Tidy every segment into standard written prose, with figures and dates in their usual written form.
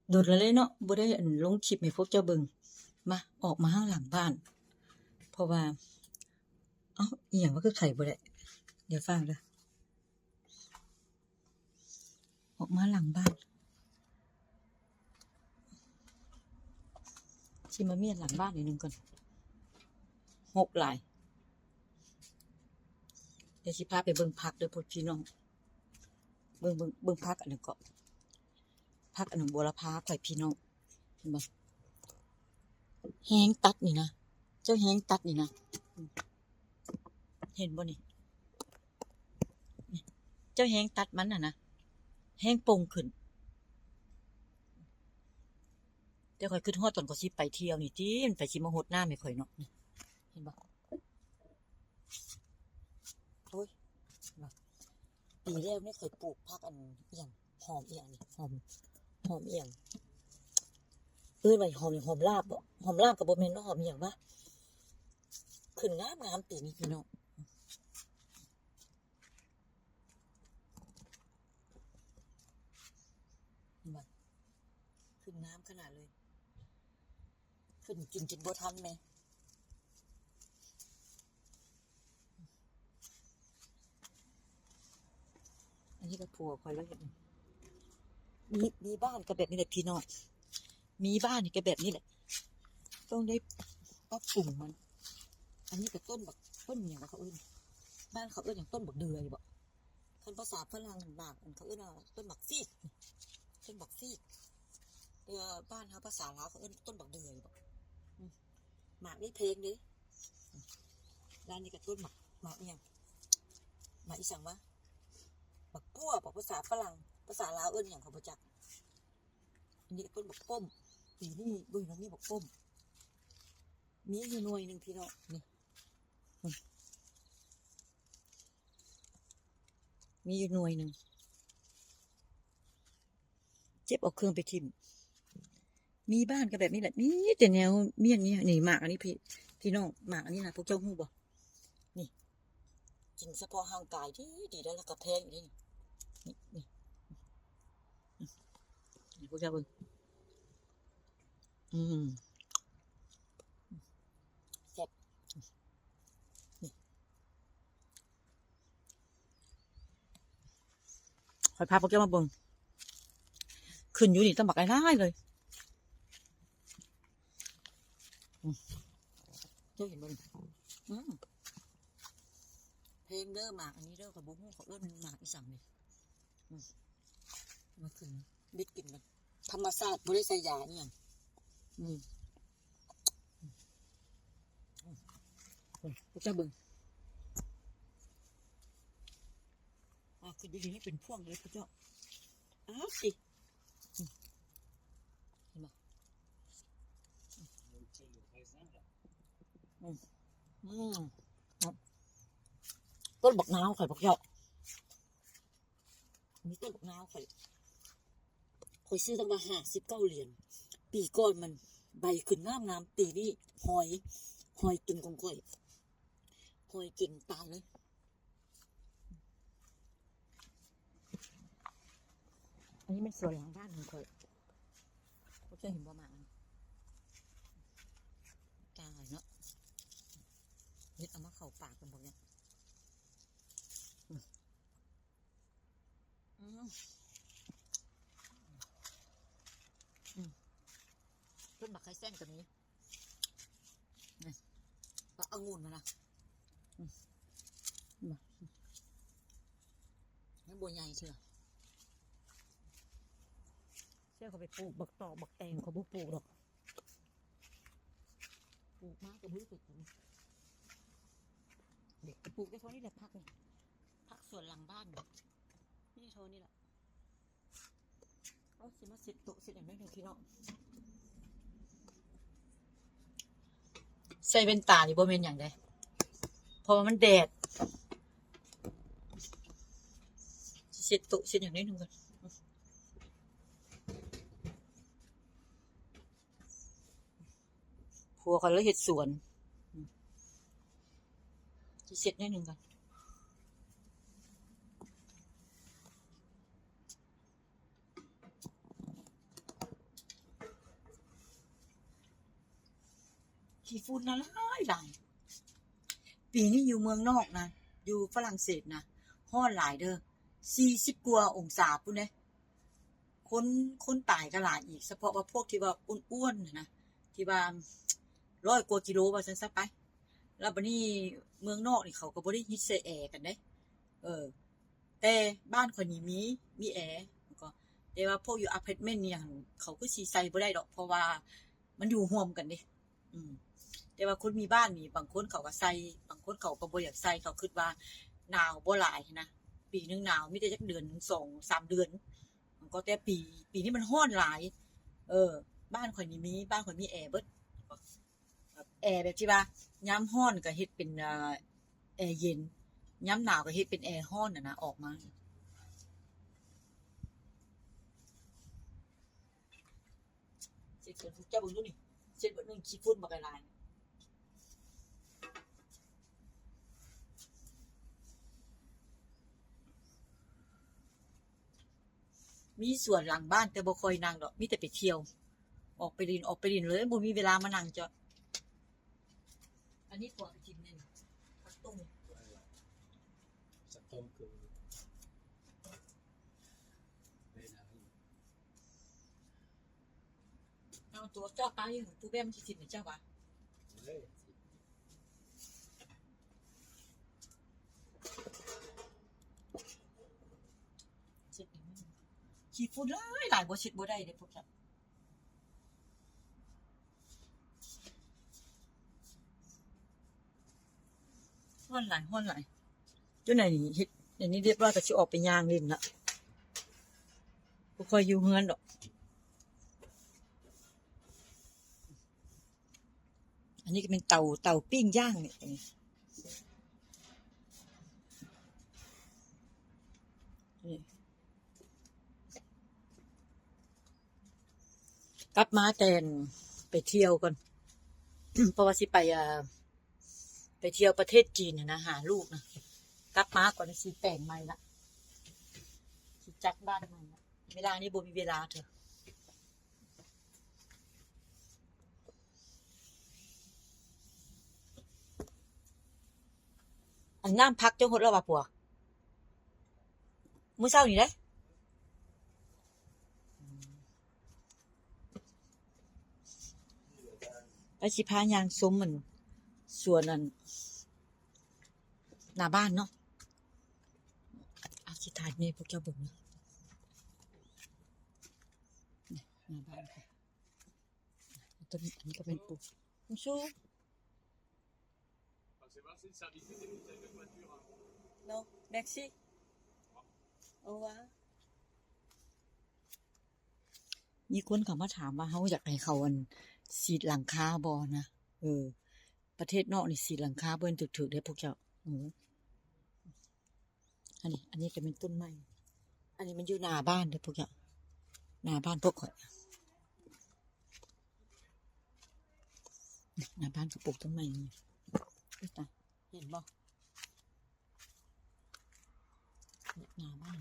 โดนแล้วเลยเนาะบ่ได้ลงคลิปให้พวกเจ้าเบิ่งมาออกมาข้างหลังบ้านเพราะว่าอีหยังว่าคือไข่บ่ได้เดี๋ยวฟังเด้อออกมาหลังบ้านสิมาเมียนหลังบ้านนิดนึงก่อนหกหลายเดี๋ยวสิพาไปเบิ่งผักเด้อพ่อพี่น้องเบิ่งผักอันนึงก็ผักอันนึงบัวละพาข่อยพี่น้องเห็นบ่แฮงตัดนี่นะเจ้าแฮงตัดนี่นะเห็นบ่นี่เจ้าแฮงตัดมันน่ะนะแฮงโป่งขึ้นเดี๋ยวข่อยขึ้นฮอดตอนก็สิไปเที่ยวนี่ติมันไปสิมาโหดน้ำให้ข่อยเนาะนี่เห็นบ่โอ้ยปีแรกนี่ข่อยปลูกผักอันอีหยังหอมอีหยังนี่หอมอีหยังไว้หอมลาบบ่หอมลาบก็บ่แม่นเนาะหอมอีหยังวะขึ้นงามปีนี้พี่น้องมันขึ้นน้ำขนาดเลยขึ้นกินจนบ่ทันแม่อันนี้ก็ผัวข่อยแล้วเห็นมีบ้านก็แบบนี้แหละพี่น้องมีบ้านนี่ก็แบบนี้แหละต้องได้ปรับปรุงมันอันนี้ก็ต้นบักต้นอย่างเขาเอิ้นบ้านเขาเอิ้นอย่างต้นบักเดือยบ่คันภาษาฝรั่งบางเขาเอิ้นว่าต้นบักฟีกต้นบักฟีกบ้านเขาภาษาลาวเขาเอิ้นต้นบักเดือยบ่หมากนี่เพลงเด้ร้านนี้ก็ต้นหมากอีหยังหมากอีสังวะบักปั้วบอกภาษาฝรั่งภาษาลาวเอิ้นอย่างเขาบ่จักอันนี้ต้นบักป้มปีนี้เบิ่งแล้วนี่บักป้มมีอยู่หน่วยนึงพี่น้องนี่มีอยู่หน่วยนึงเจ็บเอาเครื่องไปทิ่มมีบ้านก็แบบนี้แหละมีแต่แนวเมี่ยงนี่หมากอันนี้พี่น้องหมากอันนี้นะพวกเจ้าฮู้บ่นี่กินเฉพาะร่างกายดีแล้วก็แพงอยู่นี่พวกเจ้าเบิ่งแซ่บนี่คอยพาพวกเจ้ามาเบิ่งขึ้นอยู่นี่ต้องบักหลายเลยเจ้าเห็นบ่เพลงเด้อหมากอันนี้เด้อกับบุ้งเขาเอิ้นหมากอีสังนี่มาขึ้นบิดกินกันธรรมชาติบ่ได้ใส่ยานี่หยังพวกเจ้าเบิ่งคือดีๆนี่เป็นพวงเลยพวกเจ้าสิเห็นบ่ต้นบักนาวข่อยพวกเจ้านี่ต้นบักนาวข่อยซื้อตั้งมา59 เหรียญปีก่อนมันใบขึ้นงามปีนี้หอยกินของข่อยหอยกินตายเลยอันนี้มันสวนหลังบ้านของข่อยพวกเจ้าเห็นบ่หมากมันตายเนาะเฮ็ดเอามาเข้าปากกันบ่เนี่ยต้นบักไข่แซงกับนี้บักองุ่นมานะนี่บัวใหญ่เชียวเขาไปปลูกบักตอกบักแตงเขาบุกปลูกหรอกปลูกมากกับบุ้ยสุดเด็กปลูกได้เท่านี้แหละพักนี่พักส่วนหลังบ้านนี่เท่านี้แหละสิมาเสร็จโต๊ะเสร็จอย่างนี้เลยพี่น้องใส่เป็นตานี่บ่เป็นอย่างใดเพราะว่ามันแดดเสร็จโต๊ะเสร็จอย่างนี้หนึ่งก่อนผัวเขาเลยเห็ดสวนเสร็จนิดนึงก่อน ขี้ฝุ่นนะหลายปีนี้อยู่เมืองนอกนะอยู่ฝรั่งเศสนะร้อนหลายเด้อ40กว่าองศาพุ่นเด้คนตายก็หลายอีกเฉพาะว่าพวกที่ว่าอ้วนๆนะที่ว่า100กว่ากิโลว่าซั่นซะไปแล้วบัดนี้เมืองนอกนี่เขาก็บ่ได้ฮิตใส่แอร์กันเด้เออแต่บ้านข้อยนี่มีแอร์ก็แต่ว่าพวกอยู่อะพาร์ตเมนต์นี่หั่นเขาคือสิใส่บ่ได้ดอกเพราะว่ามันอยู่ร่วมกันเด้อืมแต่ว่าคนมีบ้านนี่บางคนเขาก็ใส่บางคนเขาก็บ่อยากใส่เขาคิดว่าหนาวบ่หลายนะปีหนึงหนาวมีแต่จักเดือนหนึ่ง2-3เดือนมันก็แต่ปีนี้มันร้อนหลายเออบ้านข่อยนี่บ้านข่อยมีแอร์เบิดแบบแอร์แบบที่ว่ายามร้อนก็เฮ็ดเป็นแอร์เย็นยามหนาวก็เฮ็ดเป็นแอร์ร้อนน่ะนะออกมาเช็ดเจ้าเบิ่งดูนี่เช็ดเบิดนึงขี้ฝุ่นบักหลายมีสวนหลังบ้านแต่บ่ค่อยนั่งดอกมีแต่ไปเที่ยวออกไปดินเลยบ่มีเวลามานั่งจ้ะอันนี้ปวกกินนี่ผักตุ้งสักต้มคือเวลาเอาตัวเจ้าตายอยู่ผู้แม่มันสิกินให้เจ้าว่าเฮ้ยเช็ดขี้ฝุ่นหลายบ่เช็ดบ่ได้เด้พวกเจ้าฮ้อนหลายจนไหนนี่เฮ็ดอันนี้เรียบร้อยก็สิออกไปย่างเล่นละบ่ค่อยอยู่เฮือนดอกอันนี้ก็เป็นเตาปิ้งย่างเนี่ยนี่กลับมาแต่นไปเที่ยวก่อน เพราะว่าสิไปเที่ยวประเทศจีนน่ะนะหาลูกนะกลับมาก่อนสิแต่งใหม่ละสิจัดบ้านใหม่ละเวลานี้บ่มีเวลาเถอะอันน้ำพักจังหดแล้วว่าปัวมื้อเช้านี่เด้ไปสิพาย่างชมมันสวนอันหน้าบ้านเนาะเอาสิถ่ายนี่พวกเจ้าเบิ่งนะหน้าบ้านค่ะต้นอันนี้ก็เป็นปลูกชู No, merci. โอ้วะมีคนเขามาถามว่าเขาอยากให้เขาสีดหลังคาบ่นะประเทศนอกนี่สีดหลังคาเบิ่นถึกๆเด้พวกเจ้าอันนี้ก็เป็นต้นไม้อันนี้มันอยู่หน้าบ้านเด้พวกเจ้าหน้าบ้านพวกข่อยหน้าบ้านก็ปลูกต้นไม้นี่เห็นบ่หน้าบ้าน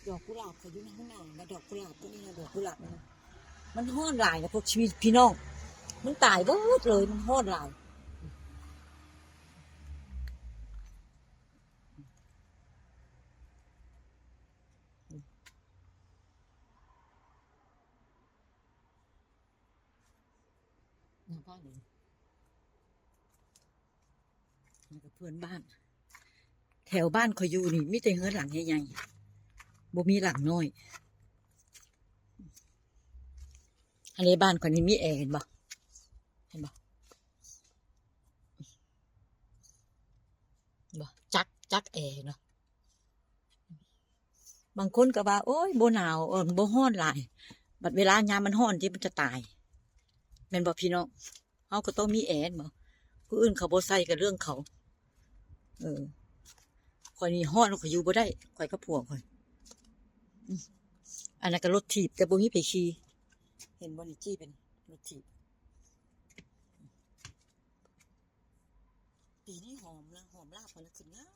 ดอกกุหลาบเขาอยู่ในข้างหน้านะดอกกุหลาบตัวนี้นะดอกกุหลาบนะมันฮ้อนหลายนะพวกชีวิตพี่น้องมันตายเบิดเลยมันฮ้อนหลายหน้าบ้านนี่แล้วก็เพื่อนบ้านแถวบ้านเขาอยู่นี่มีแต่เฮือนหลังใหญ่ๆบ่มีหลังน้อยอันนี้บ้านคนนี้มีแอร์เห็นบ่จักแอร์เนาะบางคนก็ว่าโอ้ยบ่หนาวบ่ร้อนหลายบัดเวลายามมันร้อนที่มันจะตายแม่นบ่พี่น้องเฮาก็ต้องมีแอร์บ่ผู้อื่นเขาบ่ใส่ก็เรื่องเขาข่อยนี่ร้อนข่อยอยู่บ่ได้ข่อยกับผัวข่อยอันนั้นก็รถถีบแต่บ่มีไผขี่เห็นบ่นี่จี้เป็นรถถีบปีนี้หอมลาบมันขึ้นงาม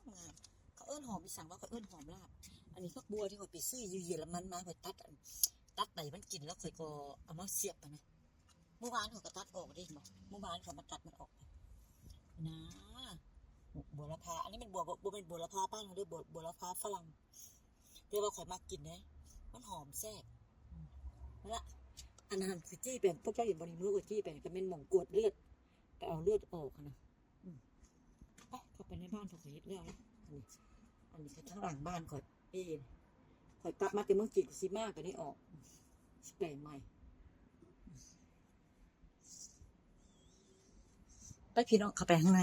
เขาเอิ้นหอมอีสานว่าเขาเอิ้นหอมลาบ อันนี้พักบัวที่ข่อยไปซื้ออยู่เยอรมันมาข่อยตัดใบมันกินแล้วข่อยก็เอามาเสียบอะนะเมื่อวานข่อยก็ตัดออกได้บ่เมื่อวานข่อยมาตัดมันออกนะบัวละพาอันนี้เป็นบัวเป็นบัวละพาบ้านเขาเรียกบัวละพาฝรั่งแต่ว่าข่อยมากินนะมันหอมแซ่บนั่นละอันนั้นคือจี้แปลงพวกเจ้าเห็นบริมือกับจี้แปลงก็เป็นหม่องกวดเลือดไปเอาเลือดออกนะไปเข้าไปในบ้านข่อยเฮ็ดแล้วนะอันนี้คือทั้งหลังบ้านข่อยข่อยกลับมาแต่เมืองจีนซิมากกว่านี้ออกแปลงใหม่ไปพี่น้องเข้าไปข้างใน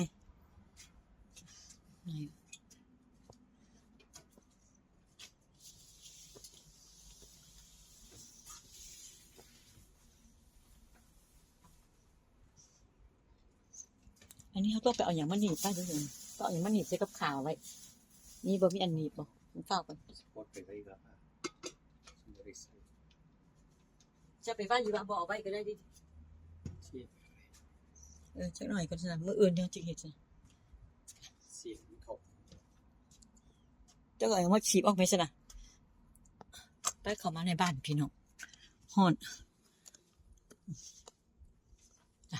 อันนี้เขาต้องไปเอาอย่างมันหนีบไปด้วยเลยต้องเอาอย่างมันหนีบใส่กับข่าวไว้นี่บ่มีอันหนีบบ่ผมเฝ้ากัน Sportไปได้ละบริษัท จะไปบ้านอยู่บ้านบ่เอาไว้ก็ได้ดิ ที่ จักหน่อยก็จะมื้ออื่นเดี๋ยวจิเฮ็ดจ้ะ เสียงเขา เจ้าก็เอามาฉีบออกไปซะนะไปเข้ามาในบ้านพี่น้องฮ้อน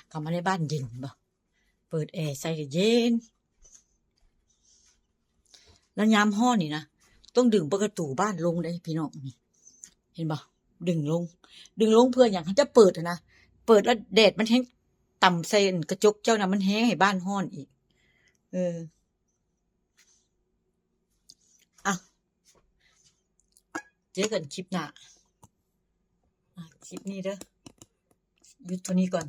เข้ามาในบ้านเย็นบ่เปิดแอร์ใส่ก็เย็นแล้วยามฮ้อนนี่นะต้องดึงประตูบ้านลงได้พี่น้องนี่เห็นบ่ดึงลงเพื่ออย่างเขาจะเปิดนะเปิดแล้วแดดมันแห้งต่ำใส่กระจกเจ้านะมันแห้งให้บ้านฮ้อนอีกเจอกันคลิปหน้าคลิปนี้เด้อหยุดเท่านี้ก่อน